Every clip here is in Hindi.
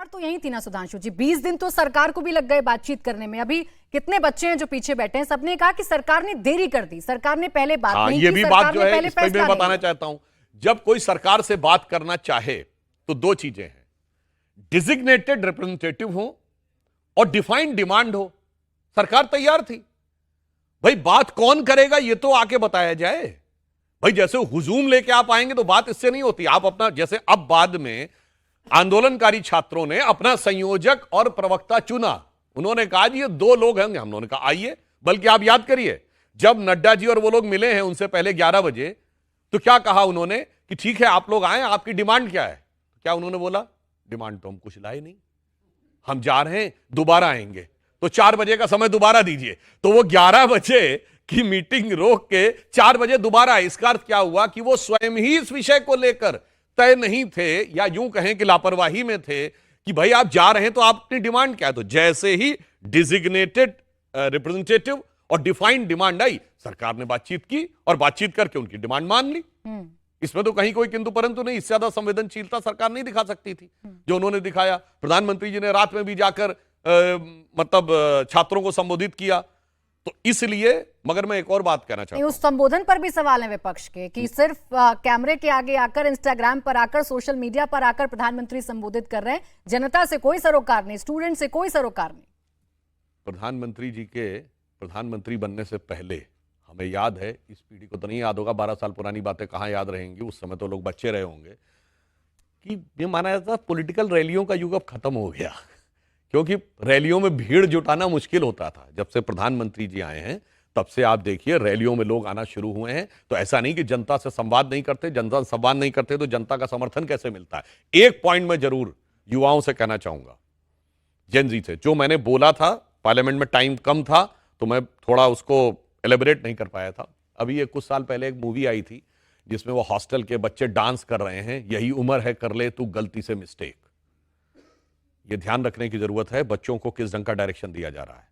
तो यही थी ना सुधांशु जी, 20 दिन तो सरकार को भी लग गए बातचीत करने में। अभी कितने बच्चे हैं जो पीछे बैठे हैं, सबने कहा कि सरकार ने देरी कर दी, सरकार ने पहले बात नहीं ये की, भी सरकार बात जो ने है पहले इस पे फैसला मैं नहीं बताना लिया। चाहता हूं, जब कोई सरकार से बात करना चाहे तो दो चीजें हैं, डिजिग्नेटेड रिप्रेजेंटेटिव हो और डिफाइंड डिमांड हो। सरकार तैयार थी, भाई बात कौन करेगा ये तो आके बताया जाए। भाई जैसे हुजूम लेके आप आएंगे तो बात इससे नहीं होती। आप अपना, जैसे अब बाद में आंदोलनकारी छात्रों ने अपना संयोजक और प्रवक्ता चुना, उन्होंने कहा जी ये दो लोग हैं, हमने कहा आइए। बल्कि आप याद करिए, जब नड्डा जी और वो लोग मिले हैं उनसे पहले 11 बजे, तो क्या कहा उन्होंने कि ठीक है आप लोग आए, आपकी डिमांड क्या है? क्या उन्होंने बोला? डिमांड तो हम कुछ लाए नहीं, हम जा रहे हैं, दोबारा आएंगे, तो 4 बजे का समय दोबारा दीजिए। तो वो 11 बजे की मीटिंग रोक के 4 बजे दोबारा आए। इसका अर्थ क्या हुआ कि वो स्वयं ही इस विषय को लेकर तय नहीं थे, या यूं कहें कि लापरवाही में थे कि भाई आप जा रहे हैं तो आपकी डिमांड क्या है। तो जैसे ही डिजिग्नेटेड रिप्रेजेंटेटिव और डिफाइंड डिमांड आई, सरकार ने बातचीत की और बातचीत करके उनकी डिमांड मान ली। इसमें तो कहीं कोई किंतु परंतु नहीं। इससे ज्यादा संवेदनशीलता सरकार नहीं दिखा सकती थी जो उन्होंने दिखाया। प्रधानमंत्री जी ने रात में भी जाकर छात्रों को संबोधित किया। तो इसलिए, मगर मैं एक और बात कहना चाहता हूं, उस संबोधन पर भी सवाल है विपक्ष के कि सिर्फ कैमरे के आगे आकर, इंस्टाग्राम पर आकर, सोशल मीडिया पर आकर प्रधानमंत्री संबोधित कर रहे हैं, जनता से कोई सरोकार नहीं, स्टूडेंट से कोई सरोकार नहीं। प्रधानमंत्री जी के प्रधानमंत्री बनने से पहले हमें याद है, इस पीढ़ी को तो नहीं याद होगा, 12 साल पुरानी बातें कहां याद रहेंगी, उस समय तो लोग बच्चे रहे होंगे, कि ये माना जाता था पॉलिटिकल रैलियों का युग अब खत्म हो गया, क्योंकि रैलियों में भीड़ जुटाना मुश्किल होता था। जब से प्रधानमंत्री जी आए हैं तब से आप देखिए रैलियों में लोग आना शुरू हुए हैं। तो ऐसा नहीं कि जनता से संवाद नहीं करते, जनता से संवाद नहीं करते तो जनता का समर्थन कैसे मिलता है। एक पॉइंट में जरूर युवाओं से कहना चाहूंगा, जेनजी से, जो मैंने बोला था, पार्लियामेंट में टाइम कम था तो मैं थोड़ा उसको एलेबरेट नहीं कर पाया था। अभी ये कुछ साल पहले एक मूवी आई थी जिसमें वो हॉस्टल के बच्चे डांस कर रहे हैं, यही उम्र है कर ले तू गलती से मिस्टेक। ये ध्यान रखने की जरूरत है बच्चों को किस ढंग का डायरेक्शन दिया जा रहा है।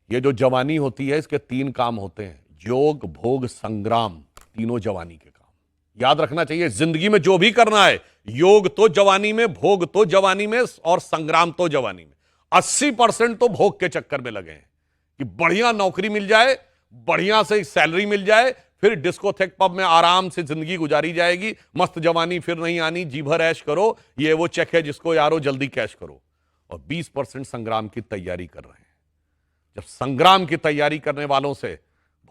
ये जो जवानी होती है इसके 3 काम होते हैं, योग, भोग, संग्राम, तीनों जवानी के काम। याद रखना चाहिए जिंदगी में जो भी करना है, योग तो जवानी में, भोग तो जवानी में और संग्राम तो जवानी में। 80% तो भोग के चक्कर में लगे हैं कि बढ़िया नौकरी मिल जाए, बढ़िया से सैलरी मिल जाए, फिर डिस्कोथेक पब में आराम से जिंदगी गुजारी जाएगी, मस्त जवानी फिर नहीं आनी, जी भर ऐश करो, ये वो चेक है जिसको यारो जल्दी कैश करो। और 20% संग्राम की तैयारी कर रहे हैं। जब संग्राम की तैयारी करने वालों से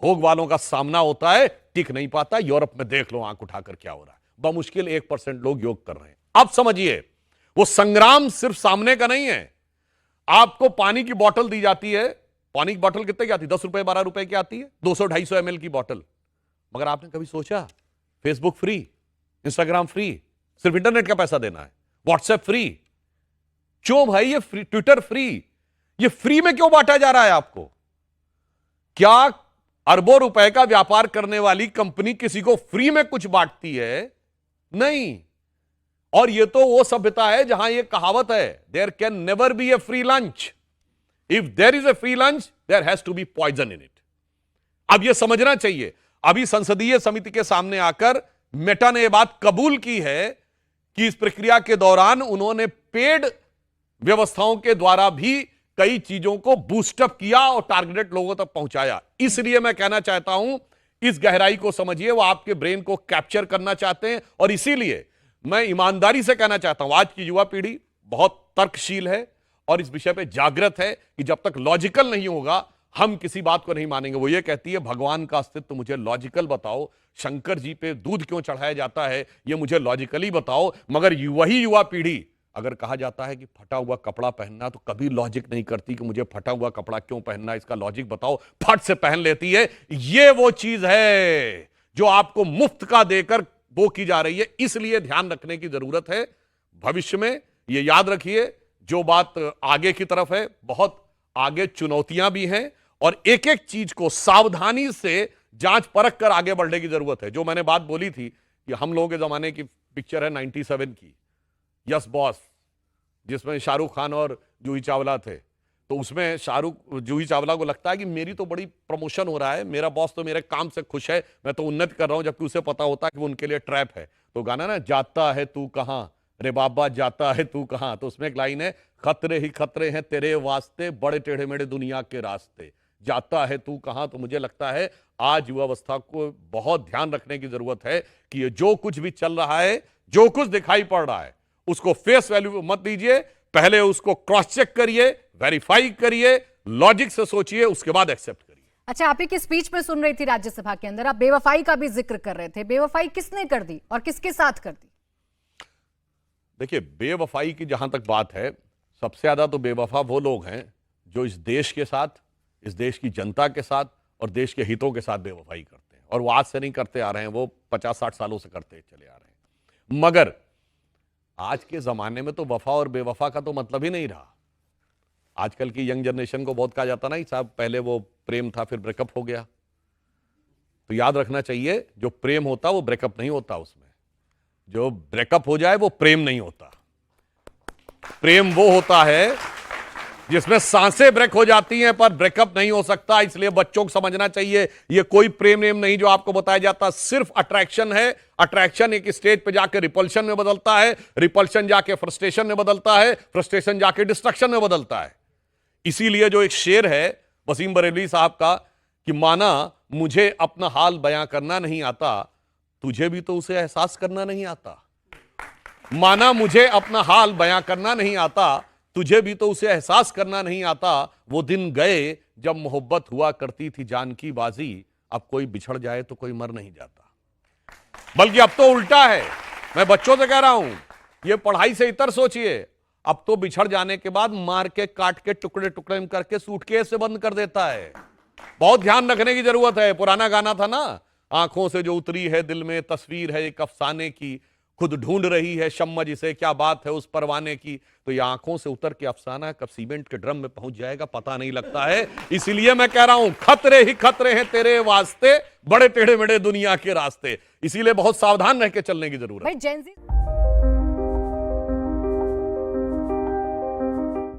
भोग वालों का सामना होता है, टिक नहीं पाता। यूरोप में देख लो आंख उठाकर क्या हो रहा है, बमुश्किल 1% लोग योग कर रहे हैं। अब समझिए वो संग्राम सिर्फ सामने का नहीं है। आपको पानी की बोतल दी जाती है, पानी की बोतल कितने की आती है? 10 रुपए 12 रुपए की आती है, 200-250 ml की बोतल। मगर आपने कभी सोचा फेसबुक फ्री, इंस्टाग्राम फ्री, सिर्फ इंटरनेट का पैसा देना है, व्हाट्सएप फ्री, क्यों भाई ये फ्री, ट्विटर फ्री, ये फ्री में क्यों बांटा जा रहा है आपको? क्या अरबों रुपए का व्यापार करने वाली कंपनी किसी को फ्री में कुछ बांटती है? नहीं। और ये तो वो सभ्यता है जहां ये कहावत है, there can never be a free lunch, if there is a free lunch there has to be poison in it. अब यह समझना चाहिए। अभी संसदीय समिति के सामने आकर मेटा ने यह बात कबूल की है कि इस प्रक्रिया के दौरान उन्होंने पेड व्यवस्थाओं के द्वारा भी कई चीजों को बूस्टअप किया और टारगेटेड लोगों तक पहुंचाया। इसलिए मैं कहना चाहता हूं, इस गहराई को समझिए, वो आपके ब्रेन को कैप्चर करना चाहते हैं। और इसीलिए मैं ईमानदारी से कहना चाहता हूं, आज की युवा पीढ़ी बहुत तर्कशील है और इस विषय पे जागृत है कि जब तक लॉजिकल नहीं होगा हम किसी बात को नहीं मानेंगे। वो ये कहती है भगवान का अस्तित्व मुझे लॉजिकल बताओ, शंकर जी पे दूध क्यों चढ़ाया जाता है ये मुझे लॉजिकली बताओ। मगर वही युवा पीढ़ी, अगर कहा जाता है कि फटा हुआ कपड़ा पहनना, तो कभी लॉजिक नहीं करती कि मुझे फटा हुआ कपड़ा क्यों पहनना, इसका लॉजिक बताओ, फट से पहन लेती है। ये वो चीज है जो आपको मुफ्त का देकर वो की जा रही है। इसलिए ध्यान रखने की जरूरत है। भविष्य में ये याद रखिए, जो बात आगे की तरफ है, बहुत आगे चुनौतियां भी हैं और एक एक चीज को सावधानी से जांच परख कर आगे बढ़ने की जरूरत है। जो मैंने बात बोली थी कि हम लोगों के जमाने की पिक्चर है 97 की, यस बॉस, जिसमें शाहरुख खान और जूही चावला थे। तो उसमें जूही चावला को लगता है कि मेरी तो बड़ी प्रमोशन हो रहा है, मेरा बॉस तो मेरे काम से खुश है, मैं तो उन्नति कर रहा हूं, जबकि उसे पता होता है कि वो उनके लिए ट्रैप है। तो गाना ना, जाता है तू कहां अरे बाबा जाता है तू कहां, तो उसमें एक लाइन है, खतरे ही खतरे हैं तेरे वास्ते, बड़े टेढ़े मेढ़े दुनिया के रास्ते, जाता है तू कहां। तो मुझे लगता है आज युवावस्था को बहुत ध्यान रखने की जरूरत है कि ये जो कुछ भी चल रहा है, जो कुछ दिखाई पड़ रहा है, उसको फेस वैल्यू मत दीजिए, पहले उसको क्रॉस चेक करिए, वेरीफाई करिए, लॉजिक से सोचिए, उसके बाद एक्सेप्ट करिए। अच्छा, आप ही की स्पीच में सुन रही थी राज्यसभा के अंदर, आप बेवफाई का भी जिक्र कर रहे थे। बेवफाई किसने कर दी और किसके साथ कर दी? देखिए, बेवफाई की जहां तक बात है, सबसे ज्यादा तो बेवफा वो लोग हैं जो इस देश के साथ, इस देश की जनता के साथ और देश के हितों के साथ बेवफाई करते हैं। और वो आज से नहीं करते आ रहे हैं, वो 50-60 सालों से करते चले आ रहे हैं। मगर आज के जमाने में तो वफा और बेवफा का तो मतलब ही नहीं रहा। आजकल की यंग जनरेशन को बहुत कहा जाता ना, साहब पहले वो प्रेम था फिर ब्रेकअप हो गया। तो याद रखना चाहिए, जो प्रेम होता वो ब्रेकअप नहीं होता, उसमें जो ब्रेकअप हो जाए वो प्रेम नहीं होता। प्रेम वो होता है जिसमें सांसें ब्रेक हो जाती हैं पर ब्रेकअप नहीं हो सकता। इसलिए बच्चों को समझना चाहिए, ये कोई प्रेम नेम नहीं जो आपको बताया जाता, सिर्फ अट्रैक्शन है। अट्रैक्शन एक स्टेज पे जाके रिपल्शन में बदलता है, रिपल्शन जाके फ्रस्ट्रेशन में बदलता है, फ्रस्ट्रेशन जाके डिस्ट्रक्शन में बदलता है। इसीलिए जो एक शेर है वसीम बरेलवी साहब का कि माना मुझे अपना हाल बयां करना नहीं आता, तुझे भी तो उसे एहसास करना नहीं आता। माना मुझे अपना हाल बयां करना नहीं आता, तुझे भी तो उसे एहसास करना नहीं आता। वो दिन गए जब मोहब्बत हुआ करती थी जान की बाजी, अब कोई बिछड़ जाए तो कोई मर नहीं जाता। बल्कि अब तो उल्टा है, मैं बच्चों से कह रहा हूं, ये पढ़ाई से इतर सोचिए। अब तो बिछड़ जाने के बाद मार के काट के टुकड़े टुकड़े करके सूटकेस से बंद कर देता है। बहुत ध्यान रखने की जरूरत है। पुराना गाना था ना, आंखों से जो उतरी है दिल में तस्वीर है एक अफसाने की, खुद ढूंढ रही है शम्मा जिसे, क्या बात है उस परवाने की। तो ये आंखों से उतर के अफसाना कब सीमेंट के ड्रम में पहुंच जाएगा पता नहीं लगता है। इसीलिए मैं कह रहा हूं, खतरे ही खतरे हैं तेरे वास्ते, बड़े टेढ़े मेढ़े दुनिया के रास्ते। इसीलिए बहुत सावधान रह के चलने की जरूरत है। भाई जेन ज़ी